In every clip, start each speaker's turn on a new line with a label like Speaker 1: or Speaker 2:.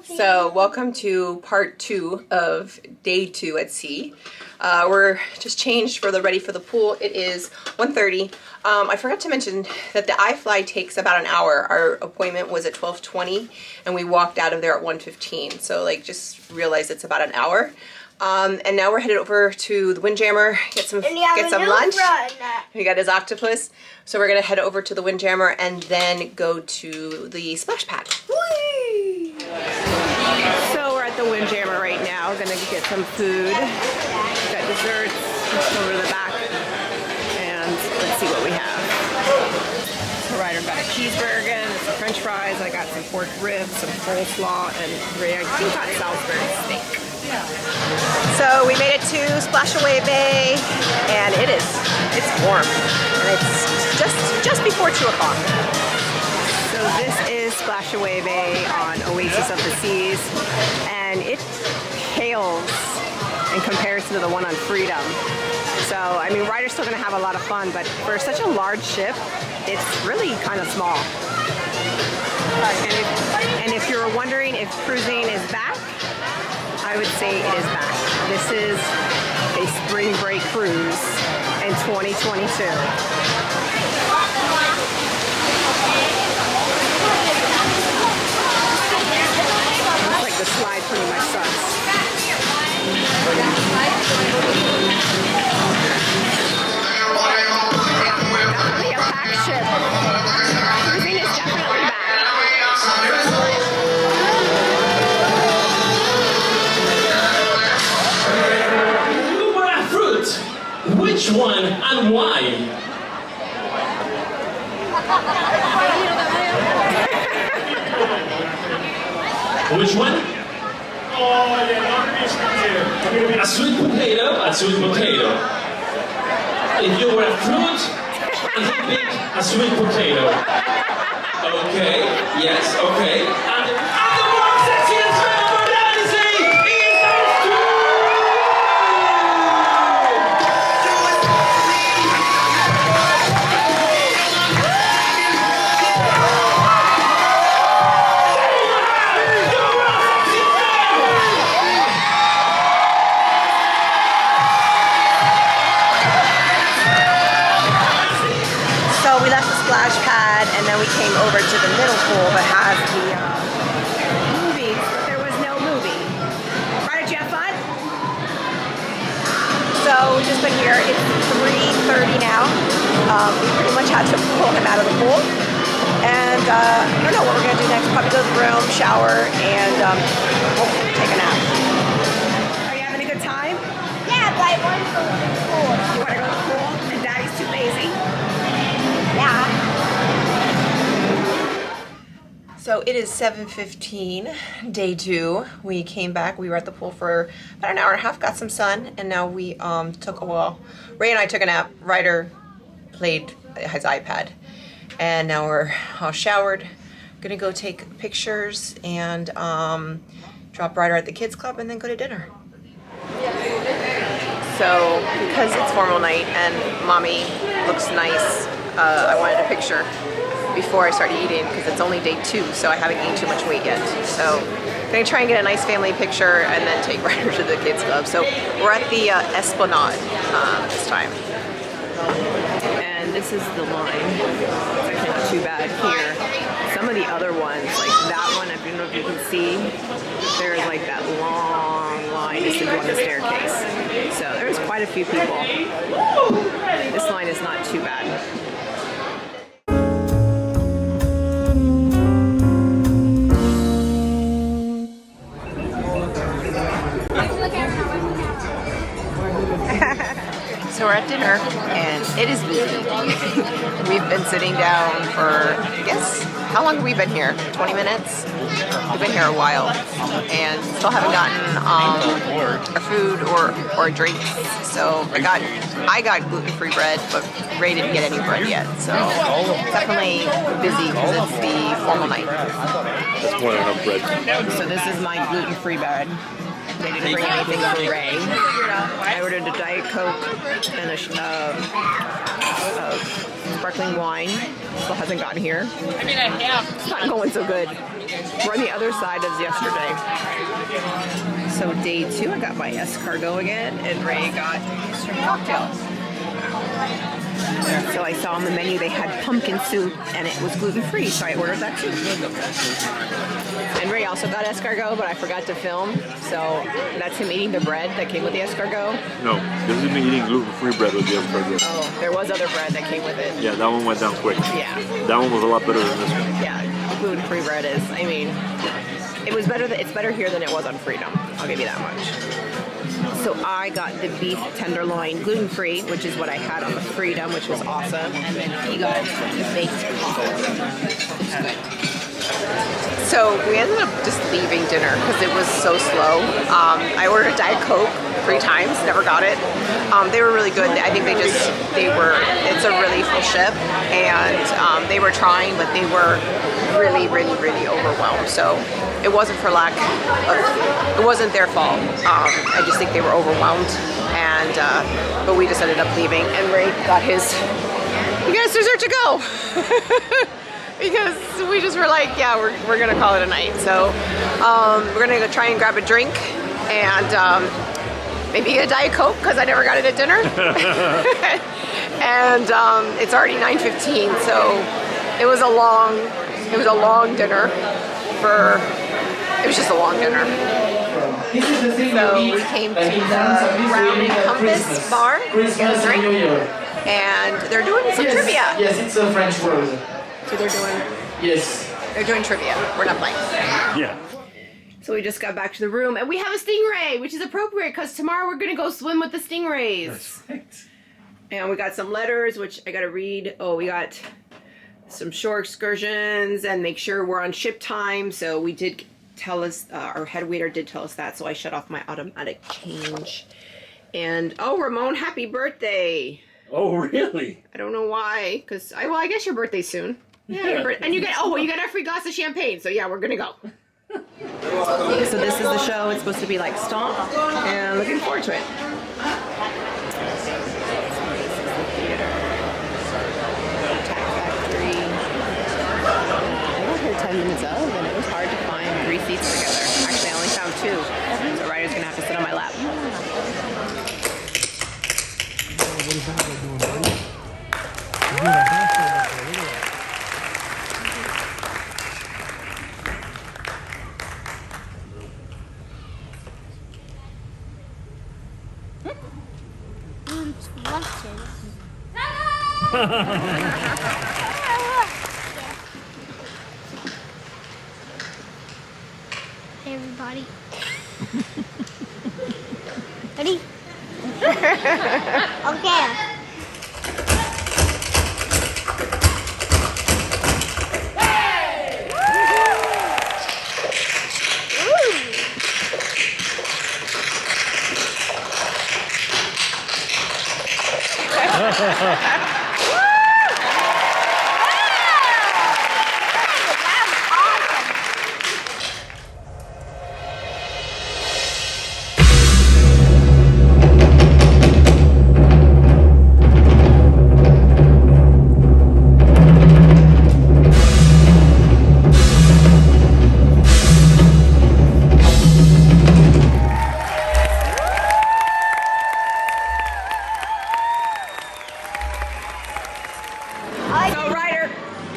Speaker 1: So welcome to part 2 of day 2 at sea. We're just changed for the ready for the pool. It is 1:30. I forgot to mention that the iFly takes about an hour. Our appointment was at 12:20 and we walked out of there at 1:15. So like just realize it's about an hour. And now we're headed over to the Windjammer, get some lunch. We got his octopus. So we're gonna head over to the Windjammer and then go to the splash pad. Whee! So we're at the Windjammer right now, gonna get some food. We've got desserts over the back, and let's see what we have. So Ryder got a cheeseburger, some french fries, I got some pork ribs, some coleslaw, and Ray, I think got Salisbury steak. So we made it to Splashaway Bay, and it's warm, and it's just before 2 o'clock. So this is Splashaway Bay on Oasis of the Seas, and it pales in comparison to the one on Freedom. So, I mean, Ryder's still going to have a lot of fun, but for such a large ship, it's really kind of small. And if you're wondering if cruising is back, I would say it is back. This is a spring break cruise in 2022. Looks like the slide pretty much sucks. Definitely a packed ship. Cruising is definitely back.
Speaker 2: Which one and why? Which one? A sweet potato, a sweet potato. If you were a fruit, and you pick a sweet potato. Okay, yes, okay. And the world's sexiest man of Odyssey is those two!
Speaker 1: So we left the splash pad and then we came over to the middle pool that has the movies, but there was no movie. Right, did you have fun? So we've just been here. It's 3:30 now. We pretty much had to pull him out of the pool. And I don't know what we're going to do next. Probably go to the room, shower, and hopefully take a nap. Are you having a good time?
Speaker 3: Yeah, but I want to go to the pool.
Speaker 1: You want to go to the pool? And Daddy's too lazy?
Speaker 3: Yeah.
Speaker 1: So it is 7:15, day 2. We came back. We were at the pool for about an hour and a half, got some sun, and now we Ray and I took a nap. Ryder played his iPad, and now we're all showered. Gonna go take pictures and drop Ryder at the kids club, and then go to dinner. So because it's formal night and Mommy looks nice, I wanted a picture before I start eating because it's only day 2, so I haven't gained too much weight yet. So I'm gonna try and get a nice family picture and then take Ryder to the kids club. So we're at the Esplanade this time. And this is the line. It's actually not too bad here. Some of the other ones, like that one, I don't know if you can see, there's like that long line just to go on the staircase. So there's quite a few people. This line is not too bad. So we're at dinner, and it is busy. We've been sitting down for, I guess, how long have we been here? 20 minutes? We've been here a while, and still haven't gotten our food or drinks. So I got gluten-free bread, but Ray didn't get any bread yet. So definitely busy because it's the formal night.
Speaker 4: That's more than enough bread.
Speaker 1: So this is my gluten-free bread. They didn't bring anything for Ray. I ordered a Diet Coke and a sparkling wine. Still hasn't gotten here.
Speaker 5: I mean, I have.
Speaker 1: It's not going so good. We're on the other side as yesterday. So day 2, I got my escargot again, and Ray got shrimp cocktails. So I saw on the menu they had pumpkin soup, and it was gluten-free, so I ordered that too. And Ray also got escargot, but I forgot to film, so that's him eating the bread that came with the escargot.
Speaker 4: No, this is me eating gluten-free bread with the escargot.
Speaker 1: Oh, there was other bread that came with it.
Speaker 4: Yeah, that one went down quick.
Speaker 1: Yeah.
Speaker 4: That one was a lot better than this one.
Speaker 1: Yeah, gluten-free bread is, I mean, it was better. It's better here than it was on Freedom. I'll give you that much. So I got the beef tenderloin gluten-free, which is what I had on the Freedom, which was awesome. And then he got the baked pie, which is good. So we ended up just leaving dinner because it was so slow. I ordered a Diet Coke 3 times, never got it. They were really good. I think it's a really full ship, and they were trying, but they were really, really, really overwhelmed. So it wasn't for lack of, it wasn't their fault. I just think they were overwhelmed, and but we just ended up leaving, and Ray got his, you guys deserve to go. Because we just were like, yeah, we're gonna call it a night. So we're gonna go try and grab a drink and maybe a Diet Coke because I never got it at dinner. And it's already 9:15, so it was a long dinner. It was just a long dinner. So we came to the Round and Compass bar to get a drink, and they're doing some trivia.
Speaker 5: Yes, it's a French word.
Speaker 1: So they're doing trivia. We're not playing.
Speaker 4: Yeah.
Speaker 1: So we just got back to the room, and we have a stingray, which is appropriate because tomorrow we're gonna go swim with the stingrays.
Speaker 5: That's right.
Speaker 1: And we got some letters, which I gotta read. Oh, we got some shore excursions and make sure we're on ship time. So we did tell us, our head waiter did tell us that, so I shut off my automatic change. And oh, Ramon, happy birthday.
Speaker 4: Oh, really?
Speaker 1: I don't know why, because I guess your birthday's soon. Yeah, and you get a free glass of champagne. So yeah, we're gonna go. So this is the show. It's supposed to be like Stomp, and looking forward to it. I got here 10 minutes of, and it was hard to find 3 seats together. Actually, I only found 2. So Ryder's gonna have to sit on my lap.
Speaker 3: Hey everybody. Ready? Okay.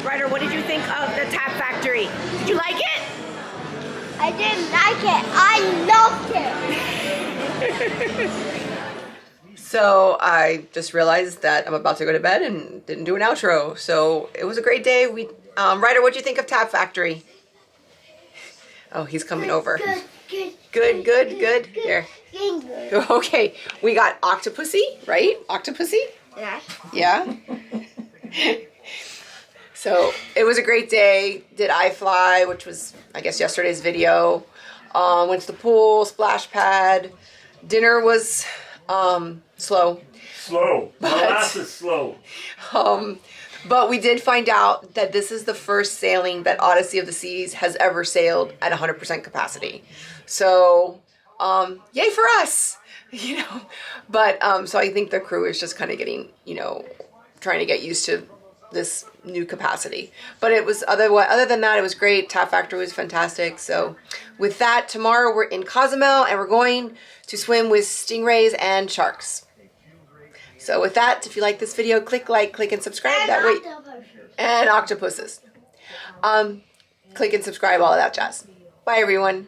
Speaker 3: Ryder, what did you think of the Tap Factory? Did you like it? I didn't like it. I loved it.
Speaker 1: So I just realized that I'm about to go to bed and didn't do an outro. So it was a great day. Ryder, what did you think of Tap Factory? Oh, he's coming over. Good. Here. Okay, we got Octopussy, right? Octopussy?
Speaker 3: Yeah.
Speaker 1: Yeah. So it was a great day. Did I fly, which was, I guess, yesterday's video. Went to the pool, splash pad. Dinner was slow.
Speaker 4: Slow. Lots is slow.
Speaker 1: But we did find out that this is the first sailing that Odyssey of the Seas has ever sailed at 100% capacity. So, yay for us, you know. But so I think the crew is just kind of getting, you know, trying to get used to this new capacity. But it was other than that, it was great. Tap Factory was fantastic. So with that, tomorrow we're in Cozumel and we're going to swim with stingrays and sharks. So with that, if you like this video, click like, click and subscribe. That way, and octopuses. Click and subscribe, all of that jazz. Bye everyone.